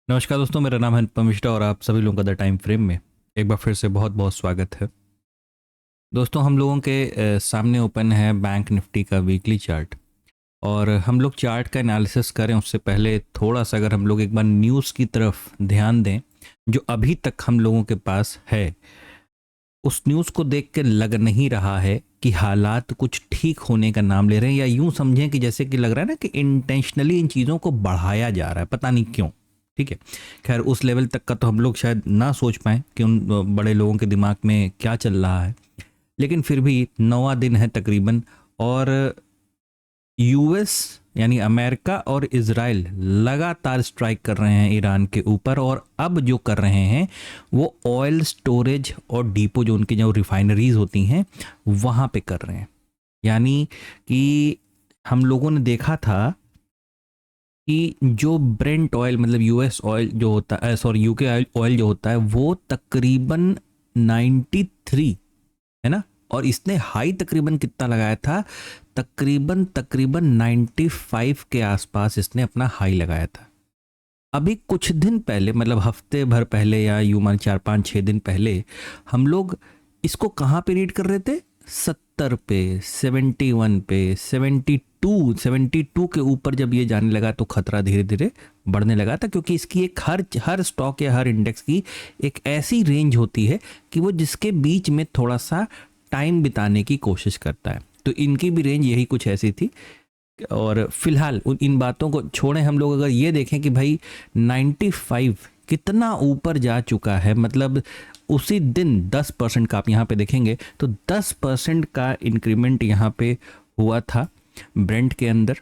नमस्कार दोस्तों, मेरा नाम है अनुपम मिश्रा और आप सभी लोगों का द टाइम फ्रेम में एक बार फिर से बहुत बहुत स्वागत है। दोस्तों, हम लोगों के सामने ओपन है बैंक निफ्टी का वीकली चार्ट। और हम लोग चार्ट का एनालिसिस करें उससे पहले थोड़ा सा अगर हम लोग एक बार न्यूज़ की तरफ ध्यान दें जो अभी तक हम लोगों के पास है, उस न्यूज़ को देख के लग नहीं रहा है कि हालात कुछ ठीक होने का नाम ले रहे हैं, या यूं समझें कि जैसे कि लग रहा है ना कि इंटेंशनली इन चीज़ों को बढ़ाया जा रहा है, पता नहीं क्यों। ठीक है, खैर उस लेवल तक का तो हम लोग शायद ना सोच पाएँ कि उन बड़े लोगों के दिमाग में क्या चल रहा है, लेकिन फिर भी नौवां दिन है तकरीबन। और यूएस यानी अमेरिका और इजराइल लगातार स्ट्राइक कर रहे हैं ईरान के ऊपर, और अब जो कर रहे हैं वो ऑयल स्टोरेज और डिपो जो उनकी जो रिफाइनरीज होती हैं वहाँ पे कर रहे हैं। यानी कि हम लोगों ने देखा था कि जो ब्रेंट ऑयल मतलब यूएस ऑयल जो होता है, सॉरी यूके ऑयल जो होता है, वो तकरीबन 93 है ना, और इसने हाई तकरीबन कितना लगाया था, तकरीबन तकरीबन 95 के आसपास इसने अपना हाई लगाया था। अभी कुछ दिन पहले मतलब हफ्ते भर पहले या यूं मान 4 5 6 दिन पहले हम लोग इसको कहाँ पे रीड कर रहे थे, 70 पे, 71 पे, 72 के ऊपर जब ये जाने लगा तो खतरा धीरे धीरे बढ़ने लगा था, क्योंकि इसकी एक हर स्टॉक या हर इंडेक्स की एक ऐसी रेंज होती है कि वो जिसके बीच में थोड़ा सा टाइम बिताने की कोशिश करता है। तो इनकी भी रेंज यही कुछ ऐसी थी। और फिलहाल इन बातों को छोड़ें, हम लोग अगर ये देखें कि भाई 95 कितना ऊपर जा चुका है, मतलब उसी दिन 10% का आप यहाँ पे देखेंगे तो 10% का इंक्रीमेंट यहाँ पे हुआ था ब्रेंट के अंदर।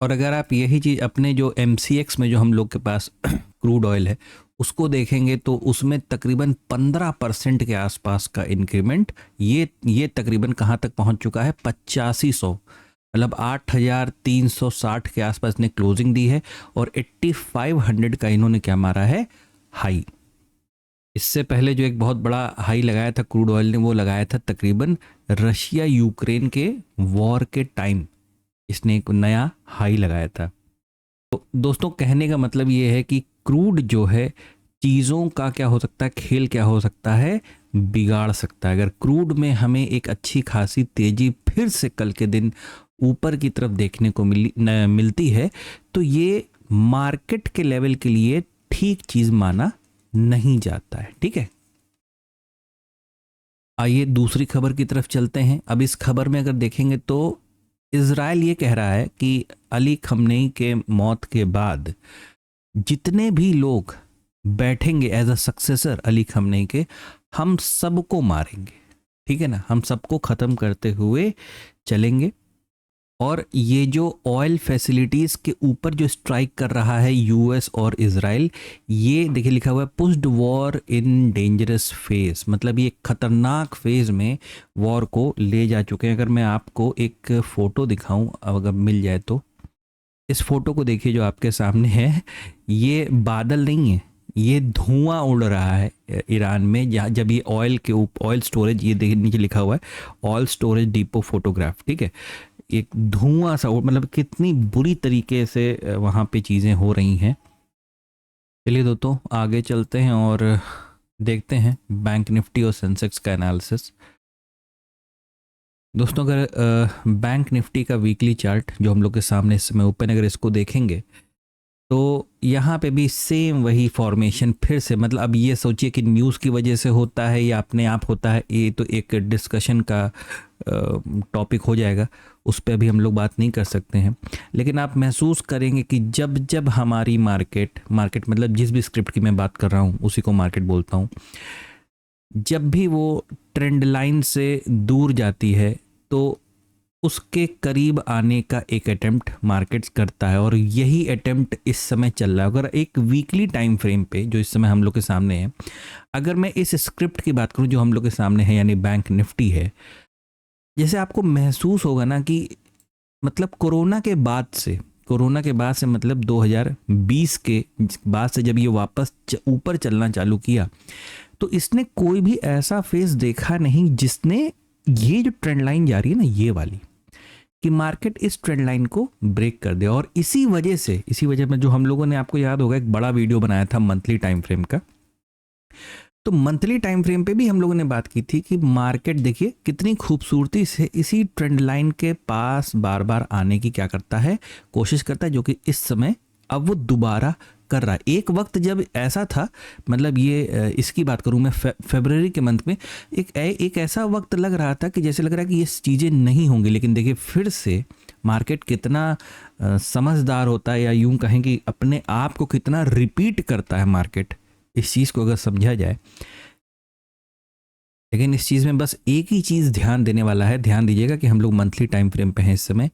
और अगर आप यही चीज़ अपने जो MCX में जो हम लोग के पास क्रूड ऑयल है उसको देखेंगे तो उसमें तकरीबन 15% के आसपास का इंक्रीमेंट ये तकरीबन कहाँ तक पहुँच चुका है, 8500, मतलब 8360 के आसपास ने क्लोजिंग दी है, और 8500 का इन्होंने क्या मारा है, हाई। इससे पहले जो एक बहुत बड़ा हाई लगाया था क्रूड ऑयल ने, वो लगाया था तकरीबन रशिया यूक्रेन के वॉर के टाइम, इसने एक नया हाई लगाया था। तो दोस्तों, कहने का मतलब ये है कि क्रूड जो है चीज़ों का क्या हो सकता है, खेल क्या हो सकता है, बिगाड़ सकता है। अगर क्रूड में हमें एक अच्छी खासी तेजी फिर से कल के दिन ऊपर की तरफ देखने को मिलती है तो ये मार्केट के लेवल के लिए ठीक चीज़ माना नहीं जाता है। ठीक है, आइए दूसरी खबर की तरफ चलते हैं। अब इस खबर में अगर देखेंगे तो इजराइल ये कह रहा है कि अली खमनेई के मौत के बाद जितने भी लोग बैठेंगे as a successor Ali Khamenei के, हम सबको मारेंगे। ठीक है ना, हम सबको ख़त्म करते हुए चलेंगे। और ये जो ऑयल फैसिलिटीज़ के ऊपर जो स्ट्राइक कर रहा है यूएस और इजराइल, ये देखिए लिखा हुआ है pushed war in dangerous phase, मतलब ये खतरनाक फेज में वॉर को ले जा चुके हैं। अगर मैं आपको एक फ़ोटो दिखाऊं, अगर मिल जाए तो, इस फोटो को देखिए जो आपके सामने है, ये बादल नहीं है, ये धुआं उड़ रहा है ईरान में, जहाँ जब ये ऑयल के ऊपर ऑयल स्टोरेज, ये देखिए नीचे लिखा हुआ है ऑयल स्टोरेज डिपो फोटोग्राफ। ठीक है, एक धुआं सा मतलब कितनी बुरी तरीके से वहाँ पे चीज़ें हो रही हैं। चलिए दोस्तों, आगे चलते हैं और देखते हैं बैंक निफ्टी और सेंसेक्स का एनालिसिस। दोस्तों, अगर बैंक निफ्टी का वीकली चार्ट जो हम लोग के सामने इस समय ओपन, अगर इसको देखेंगे तो यहाँ पे भी सेम वही फॉर्मेशन फिर से, मतलब अब ये सोचिए कि न्यूज़ की वजह से होता है या अपने आप होता है, ये तो एक डिस्कशन का टॉपिक हो जाएगा, उस पर अभी हम लोग बात नहीं कर सकते हैं। लेकिन आप महसूस करेंगे कि जब जब हमारी मार्केट मतलब जिस भी स्क्रिप्ट की मैं बात कर रहा हूँ उसी को मार्केट बोलता हूँ, जब भी वो ट्रेंड लाइन से दूर जाती है तो उसके करीब आने का एक अटेम्प्ट मार्केट्स करता है, और यही अटेम्प्ट इस समय चल रहा है। अगर एक वीकली टाइम फ्रेम पे जो इस समय हम लोग के सामने है, अगर मैं इस स्क्रिप्ट की बात करूं जो हम लोग के सामने है यानी बैंक निफ्टी है, जैसे आपको महसूस होगा ना कि मतलब कोरोना के बाद से मतलब 2020 के बाद से जब ये वापस ऊपर चलना चालू किया तो इसने कोई भी ऐसा फेज देखा नहीं जिसने ये जो ट्रेंड लाइन जा रही है ना, ये वाली, कि मार्केट इस ट्रेंड लाइन को ब्रेक कर दे। और इसी वजह में जो हम लोगों ने, आपको याद होगा, एक बड़ा वीडियो बनाया था मंथली टाइम फ्रेम का, तो मंथली टाइम फ्रेम पे भी हम लोगों ने बात की थी कि मार्केट देखिए कितनी खूबसूरती से इसी ट्रेंड लाइन के पास बार बार आने की क्या करता है, कोशिश करता है, जो कि इस समय अब वो दोबारा कर रहा है। एक वक्त जब ऐसा था, मतलब ये इसकी बात करूं मैं, फरवरी के मंथ में एक ऐसा वक्त लग रहा था कि जैसे लग रहा है कि ये चीज़ें नहीं होंगी, लेकिन देखिए फिर से मार्केट कितना समझदार होता है, या यूं कहें कि अपने आप को कितना रिपीट करता है मार्केट, इस चीज़ को अगर समझा जाए। लेकिन इस चीज़ में बस एक ही चीज़ ध्यान देने वाला है, ध्यान दीजिएगा कि हम लोग मंथली टाइम फ्रेम पे हैं इस समय,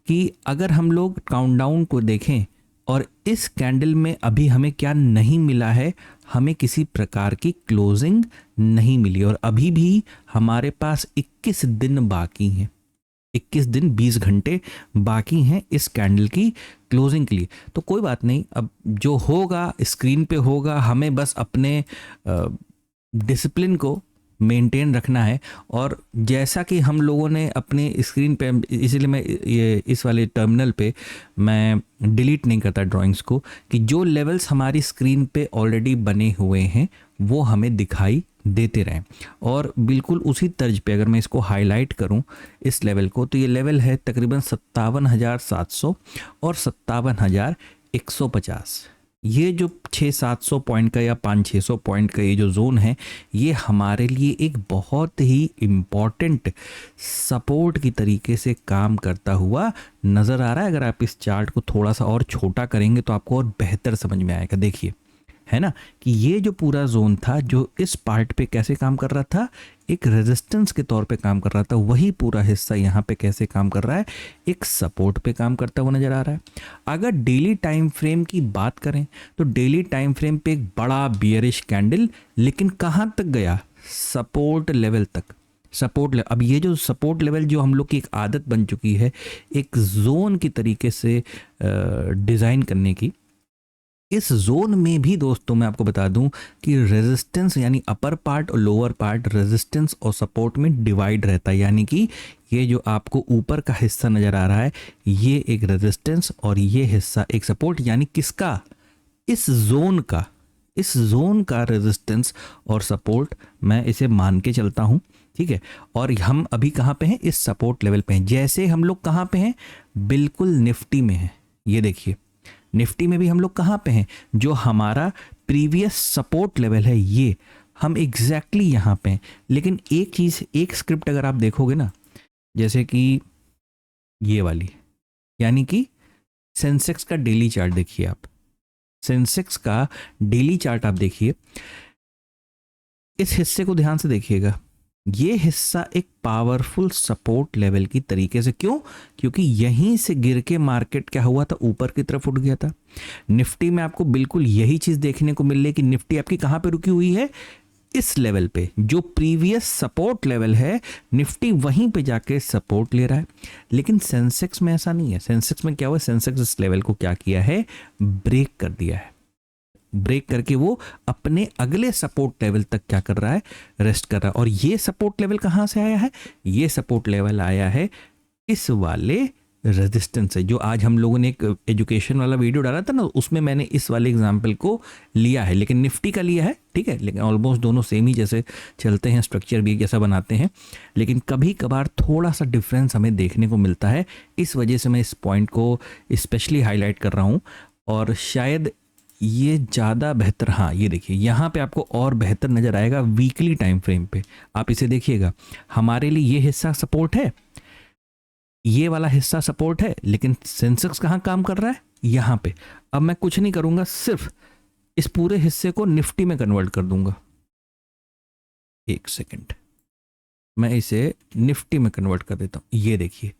कि अगर हम लोग काउंटडाउन को देखें और इस कैंडल में अभी हमें क्या नहीं मिला है, हमें किसी प्रकार की क्लोजिंग नहीं मिली, और अभी भी हमारे पास 21 दिन बाकी हैं, 21 दिन 20 घंटे बाकी हैं इस कैंडल की क्लोजिंग के लिए। तो कोई बात नहीं, अब जो होगा स्क्रीन पे होगा, हमें बस अपने डिसिप्लिन को मेंटेन रखना है। और जैसा कि हम लोगों ने अपने स्क्रीन पे, इसीलिए मैं ये इस वाले टर्मिनल पे मैं डिलीट नहीं करता ड्राइंग्स को, कि जो लेवल्स हमारी स्क्रीन पे ऑलरेडी बने हुए हैं वो हमें दिखाई देते रहें। और बिल्कुल उसी तर्ज पे अगर मैं इसको हाईलाइट करूं इस लेवल को, तो ये लेवल है तकरीबन 57,700 और 57,150। ये जो 600-700 पॉइंट का या 500-600 पॉइंट का ये जो जोन है, ये हमारे लिए एक बहुत ही इम्पॉर्टेंट सपोर्ट की तरीके से काम करता हुआ नज़र आ रहा है। अगर आप इस चार्ट को थोड़ा सा और छोटा करेंगे तो आपको और बेहतर समझ में आएगा। देखिए, है ना, कि ये जो पूरा जोन था जो इस पार्ट पे कैसे काम कर रहा था, एक रेजिस्टेंस के तौर पे काम कर रहा था, वही पूरा हिस्सा यहाँ पे कैसे काम कर रहा है, एक सपोर्ट पे काम करता हुआ नजर आ रहा है। अगर डेली टाइम फ्रेम की बात करें तो डेली टाइम फ्रेम पे एक बड़ा बियरिश कैंडल, लेकिन कहाँ तक गया, सपोर्ट लेवल तक। सपोर्ट लेवल, अब ये जो सपोर्ट लेवल जो हम लोग की एक आदत बन चुकी है एक जोन की तरीके से डिज़ाइन करने की, इस जोन में भी दोस्तों मैं आपको बता दूं कि रेजिस्टेंस यानी अपर पार्ट और लोअर पार्ट रेजिस्टेंस और सपोर्ट में डिवाइड रहता है। यानी कि ये जो आपको ऊपर का हिस्सा नज़र आ रहा है ये एक रेजिस्टेंस और ये हिस्सा एक सपोर्ट, यानी किसका, इस जोन का रेजिस्टेंस और सपोर्ट मैं इसे मान के चलता हूँ। ठीक है, और हम अभी कहाँ पे हैं, इस सपोर्ट लेवल पे हैं। जैसे हम लोग कहाँ पे हैं, बिल्कुल निफ्टी में हैं। ये देखिए, निफ्टी में भी हम लोग कहाँ पे हैं, जो हमारा प्रीवियस सपोर्ट लेवल है ये हम एग्जैक्टली यहाँ पे हैं। लेकिन एक चीज़, एक स्क्रिप्ट अगर आप देखोगे ना, जैसे कि ये वाली, यानी कि सेंसेक्स का डेली चार्ट देखिए आप, सेंसेक्स का डेली चार्ट आप देखिए, इस हिस्से को ध्यान से देखिएगा। ये हिस्सा एक पावरफुल सपोर्ट लेवल की तरीके से, क्यों, क्योंकि यहीं से गिर के मार्केट क्या हुआ था, ऊपर की तरफ उठ गया था। निफ्टी में आपको बिल्कुल यही चीज देखने को मिल रही है कि निफ्टी आपकी कहां पे रुकी हुई है, इस लेवल पे, जो प्रीवियस सपोर्ट लेवल है, निफ्टी वहीं पे जाके सपोर्ट ले रहा है। लेकिन सेंसेक्स में ऐसा नहीं है। सेंसेक्स में क्या हुआ, सेंसेक्स इस लेवल को क्या किया है, ब्रेक कर दिया है। ब्रेक करके वो अपने अगले सपोर्ट लेवल तक क्या कर रहा है, रेस्ट कर रहा है। और ये सपोर्ट लेवल कहां से आया है, ये सपोर्ट लेवल आया है इस वाले रेजिस्टेंस से, जो आज हम लोगों ने एक एजुकेशन वाला वीडियो डाला था ना, उसमें मैंने इस वाले एग्जांपल को लिया है, लेकिन निफ्टी का लिया है। ठीक है, लेकिन ऑलमोस्ट दोनों सेम ही जैसे चलते हैं, स्ट्रक्चर भी जैसा बनाते हैं, लेकिन कभी कभार थोड़ा सा डिफरेंस हमें देखने को मिलता है। इस वजह से मैं इस पॉइंट को स्पेशली हाईलाइट कर रहा हूँ, और शायद ये ज़्यादा बेहतर, हाँ ये देखिए यहाँ पे आपको और बेहतर नज़र आएगा वीकली टाइम फ्रेम पे। आप इसे देखिएगा, हमारे लिए ये हिस्सा सपोर्ट है, ये वाला हिस्सा सपोर्ट है, लेकिन सेंसेक्स कहाँ काम कर रहा है, यहाँ पे। अब मैं कुछ नहीं करूँगा, सिर्फ इस पूरे हिस्से को निफ्टी में कन्वर्ट कर दूंगा। एक सेकेंड, मैं इसे निफ्टी में कन्वर्ट कर देता हूँ। ये देखिए,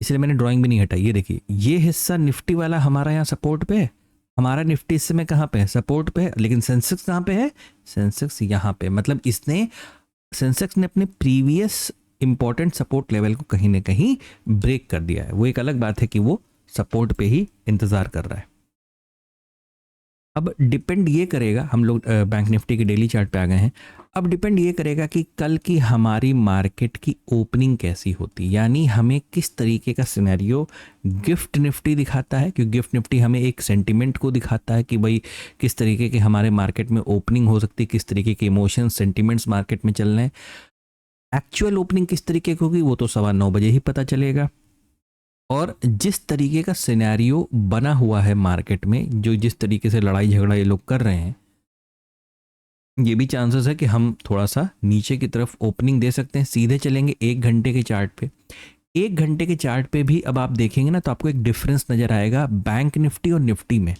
इसलिए मैंने ड्राइंग भी नहीं हटाई। ये देखिए, ये हिस्सा निफ्टी वाला हमारा यहाँ सपोर्ट पे है, हमारा निफ्टी इस समय कहाँ पे है, सपोर्ट पे है, लेकिन सेंसेक्स कहाँ पे है, सेंसेक्स यहाँ पे। मतलब सेंसेक्स ने अपने प्रीवियस इंपॉर्टेंट सपोर्ट लेवल को कहीं ना कहीं ब्रेक कर दिया है। वो एक अलग बात है कि वो सपोर्ट पे ही इंतजार कर रहा है। अब डिपेंड ये करेगा, हम लोग बैंक निफ्टी के डेली चार्ट पे आ गए हैं, अब डिपेंड ये करेगा कि कल की हमारी मार्केट की ओपनिंग कैसी होती, यानी हमें किस तरीके का सिनेरियो गिफ्ट निफ्टी दिखाता है, क्योंकि गिफ्ट निफ्टी हमें एक सेंटिमेंट को दिखाता है कि भाई किस तरीके के हमारे मार्केट में ओपनिंग हो सकती है, किस तरीके के इमोशन सेंटिमेंट्स मार्केट में चल रहे हैं। एक्चुअल ओपनिंग किस तरीके की होगी वो तो 9:15 ही पता चलेगा। और जिस तरीके का सिनेरियो बना हुआ है मार्केट में, जो जिस तरीके से लड़ाई झगड़ा ये लोग कर रहे हैं, ये भी चांसेस है कि हम थोड़ा सा नीचे की तरफ ओपनिंग दे सकते हैं। सीधे चलेंगे 1 घंटे के चार्ट पे। 1 घंटे के चार्ट पे भी अब आप देखेंगे ना तो आपको एक डिफरेंस नजर आएगा बैंक निफ्टी और निफ्टी में।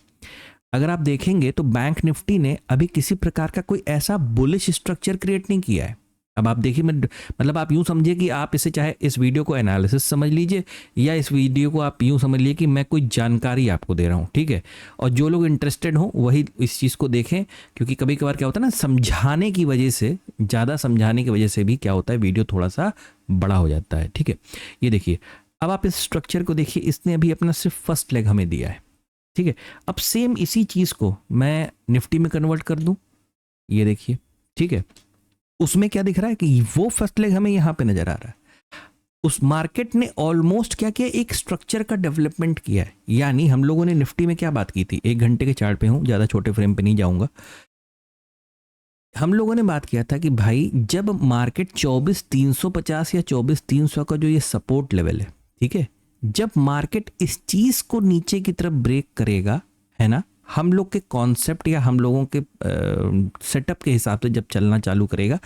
अगर आप देखेंगे तो बैंक निफ्टी ने अभी किसी प्रकार का कोई ऐसा बुलिश स्ट्रक्चर क्रिएट नहीं किया है। अब आप देखिए, मतलब आप यूं समझिए कि आप इसे चाहे इस वीडियो को एनालिसिस समझ लीजिए या इस वीडियो को आप यूं समझ लीजिए कि मैं कोई जानकारी आपको दे रहा हूं, ठीक है। और जो लोग इंटरेस्टेड हों वही इस चीज़ को देखें, क्योंकि कभी कभार क्या होता है ना, समझाने की वजह से, ज़्यादा समझाने की वजह से भी क्या होता है, वीडियो थोड़ा सा बड़ा हो जाता है, ठीक है। ये देखिए, अब आप इस स्ट्रक्चर को देखिए, इसने अभी अपना सिर्फ फर्स्ट लेग हमें दिया है, ठीक है। अब सेम इसी चीज़ को मैं निफ्टी में कन्वर्ट कर दूं, ये देखिए, ठीक है। उसमें क्या दिख रहा है कि वो फर्स्ट लेग हमें यहां पे नजर आ रहा है। उस मार्केट ने ऑलमोस्ट क्या किया, एक स्ट्रक्चर का डेवलपमेंट किया है। यानी हम लोगों ने निफ्टी में क्या बात की थी, 1 घंटे के चार्ट पे हूं, ज्यादा छोटे फ्रेम पे नहीं जाऊंगा। हम लोगों ने बात किया था कि भाई जब मार्केट 24,350 या 24,300 का जो ये सपोर्ट लेवल है, ठीक है, जब मार्केट इस चीज को नीचे की तरफ ब्रेक करेगा, है ना, हम लोग के कॉन्सेप्ट या हम लोगों के सेटअप के हिसाब से जब चलना चालू करेगा,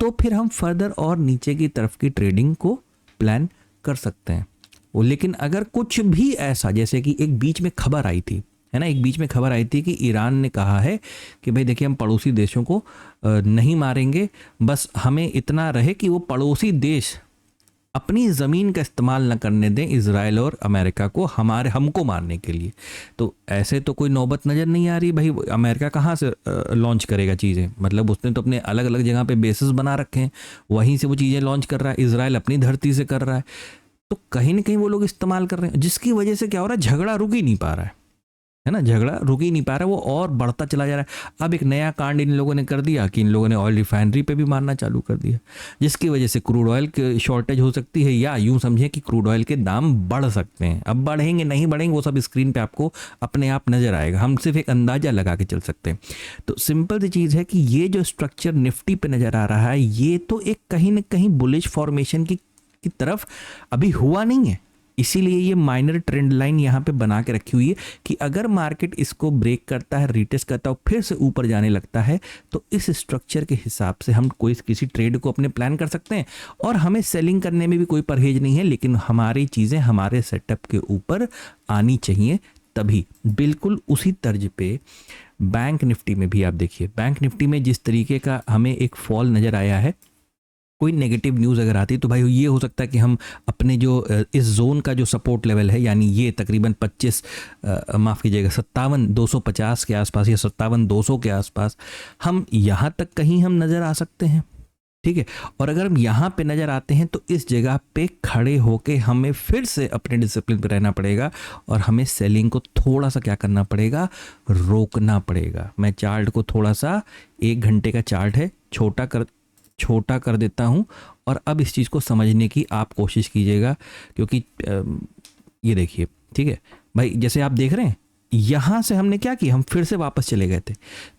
तो फिर हम फर्दर और नीचे की तरफ की ट्रेडिंग को प्लान कर सकते हैं। वो लेकिन अगर कुछ भी ऐसा, जैसे कि एक बीच में खबर आई थी, है ना, एक बीच में खबर आई थी कि ईरान ने कहा है कि भाई देखिए हम पड़ोसी देशों को नहीं मारेंगे, बस हमें इतना रहे कि वो पड़ोसी देश अपनी ज़मीन का इस्तेमाल न करने दें इजराइल और अमेरिका को हमको मारने के लिए। तो ऐसे तो कोई नौबत नज़र नहीं आ रही भाई, अमेरिका कहाँ से लॉन्च करेगा चीज़ें, मतलब उसने तो अपने अलग अलग जगह पे बेसिस बना रखे हैं, वहीं से वो चीज़ें लॉन्च कर रहा है, इजराइल अपनी धरती से कर रहा है, तो कहीं ना कहीं वो लोग इस्तेमाल कर रहे हैं, जिसकी वजह से क्या हो रहा है, झगड़ा रुक ही नहीं पा रहा है ना, झगड़ा रुक ही नहीं पा रहा है, वो और बढ़ता चला जा रहा है। अब एक नया कांड इन लोगों ने कर दिया कि इन लोगों ने ऑयल रिफाइनरी पे भी मारना चालू कर दिया, जिसकी वजह से क्रूड ऑयल की शॉर्टेज हो सकती है, या यूं समझें कि क्रूड ऑयल के दाम बढ़ सकते हैं। अब बढ़ेंगे नहीं बढ़ेंगे वो सब स्क्रीन पे आपको अपने आप नजर आएगा, हम सिर्फ एक अंदाजा लगा के चल सकते हैं। तो सिंपल सी चीज़ है कि ये जो स्ट्रक्चर निफ्टी पे नजर आ रहा है, ये तो एक कहीं ना कहीं बुलिश फॉर्मेशन की तरफ अभी हुआ नहीं है, इसीलिए ये माइनर ट्रेंड लाइन यहाँ पे बना के रखी हुई है कि अगर मार्केट इसको ब्रेक करता है, रिटेस्ट करता है, फिर से ऊपर जाने लगता है, तो इस स्ट्रक्चर के हिसाब से हम कोई किसी ट्रेड को अपने प्लान कर सकते हैं। और हमें सेलिंग करने में भी कोई परहेज नहीं है, लेकिन हमारी चीज़ें हमारे सेटअप के ऊपर आनी चाहिए, तभी। बिल्कुल उसी तर्ज पे बैंक निफ्टी में भी आप देखिए, बैंक निफ्टी में जिस तरीके का हमें एक फॉल नज़र आया है, कोई नेगेटिव न्यूज़ अगर आती है तो भाई ये हो सकता है कि हम अपने जो इस जोन का जो सपोर्ट लेवल है, यानी ये तकरीबन 57,250 के आसपास या 57,200 के आसपास, हम यहाँ तक कहीं हम नज़र आ सकते हैं, ठीक है। और अगर हम यहाँ पे नज़र आते हैं तो इस जगह पे खड़े होके हमें फिर से अपने डिसिप्लिन पे रहना पड़ेगा और हमें सेलिंग को थोड़ा सा क्या करना पड़ेगा, रोकना पड़ेगा। मैं चार्ट को थोड़ा सा, 1 घंटे का चार्ट है, छोटा कर देता हूं, और अब इस चीज़ को समझने की आप कोशिश कीजिएगा, क्योंकि ये देखिए, ठीक है भाई, जैसे आप देख रहे हैं यहाँ से हमने क्या किया, हम फिर से वापस चले गए थे।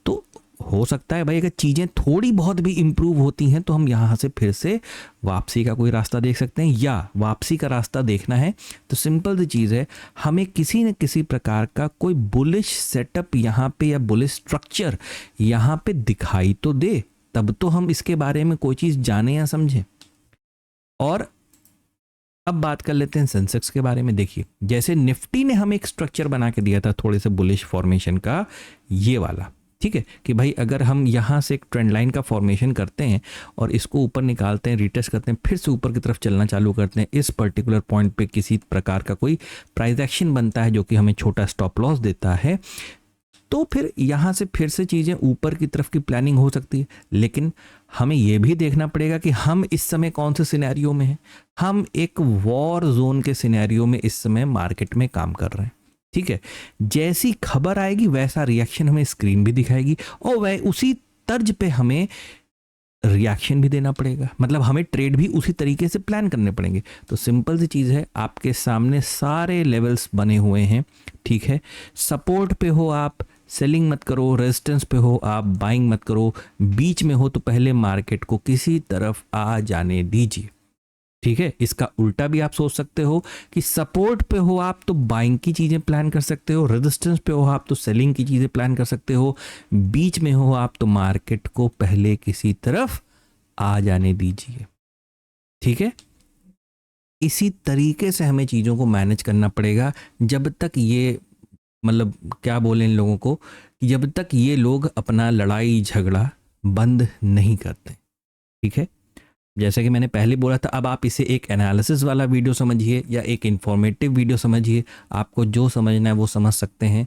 तो हो सकता है भाई अगर चीज़ें थोड़ी बहुत भी इम्प्रूव होती हैं तो हम यहाँ से फिर से वापसी का कोई रास्ता देख सकते हैं, या वापसी का रास्ता देखना है तो सिंपल सी चीज़ है, हमें किसी न किसी प्रकार का कोई बुलिश सेटअप यहाँ पे या बुलिश स्ट्रक्चर यहाँ पे दिखाई तो दे, तब तो हम इसके बारे में कोई चीज़ जाने या समझें। और अब बात कर लेते हैं सेंसेक्स के बारे में। देखिए, जैसे निफ्टी ने हमें एक स्ट्रक्चर बना के दिया था थोड़े से बुलिश फॉर्मेशन का, ये वाला, ठीक है, कि भाई अगर हम यहाँ से एक ट्रेंड लाइन का फॉर्मेशन करते हैं और इसको ऊपर निकालते हैं, रिटेस्ट करते हैं, फिर से ऊपर की तरफ चलना चालू करते हैं, इस पर्टिकुलर पॉइंट पे किसी प्रकार का कोई प्राइस एक्शन बनता है जो कि हमें छोटा स्टॉप लॉस देता है, तो फिर यहाँ से फिर से चीज़ें ऊपर की तरफ की प्लानिंग हो सकती है। लेकिन हमें यह भी देखना पड़ेगा कि हम इस समय कौन से सिनेरियो में हैं। हम एक वॉर जोन के सिनेरियो में इस समय मार्केट में काम कर रहे हैं, ठीक है। जैसी खबर आएगी वैसा रिएक्शन हमें स्क्रीन भी दिखाएगी, और वह उसी तर्ज पे हमें रिएक्शन भी देना पड़ेगा, मतलब हमें ट्रेड भी उसी तरीके से प्लान करने पड़ेंगे। तो सिंपल सी चीज़ है, आपके सामने सारे लेवल्स बने हुए हैं, ठीक है। सपोर्ट पे हो आप, सेलिंग मत करो, रेजिस्टेंस पे हो आप, बाइंग मत करो, बीच में हो तो पहले मार्केट को किसी तरफ आ जाने दीजिए, ठीक है। इसका उल्टा भी आप सोच सकते हो कि सपोर्ट पे हो आप तो बाइंग की चीज़ें प्लान कर सकते हो, रेजिस्टेंस पे हो आप तो सेलिंग की चीज़ें प्लान कर सकते हो, बीच में हो आप तो मार्केट को पहले किसी तरफ आ जाने दीजिए, ठीक है। इसी तरीके से हमें चीज़ों को मैनेज करना पड़ेगा जब तक ये, मतलब क्या बोले इन लोगों को, कि जब तक ये लोग अपना लड़ाई झगड़ा बंद नहीं करते, ठीक है। जैसे कि मैंने पहले बोला था, अब आप इसे एक एनालिसिस वाला वीडियो समझिए या एक इंफॉर्मेटिव वीडियो समझिए, आपको जो समझना है वो समझ सकते हैं।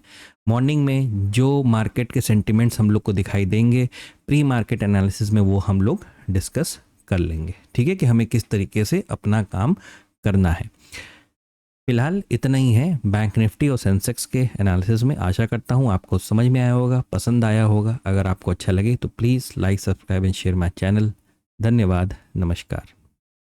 मॉर्निंग में जो मार्केट के सेंटिमेंट्स हम लोग को दिखाई देंगे, प्री मार्केट एनालिसिस में वो हम लोग डिस्कस कर लेंगे, ठीक है, कि हमें किस तरीके से अपना काम करना है। फिलहाल इतना ही है बैंक निफ्टी और सेंसेक्स के एनालिसिस में। आशा करता हूँ आपको समझ में आया होगा, पसंद आया होगा। अगर आपको अच्छा लगे तो please like, subscribe and share my channel. धन्यवाद, नमस्कार।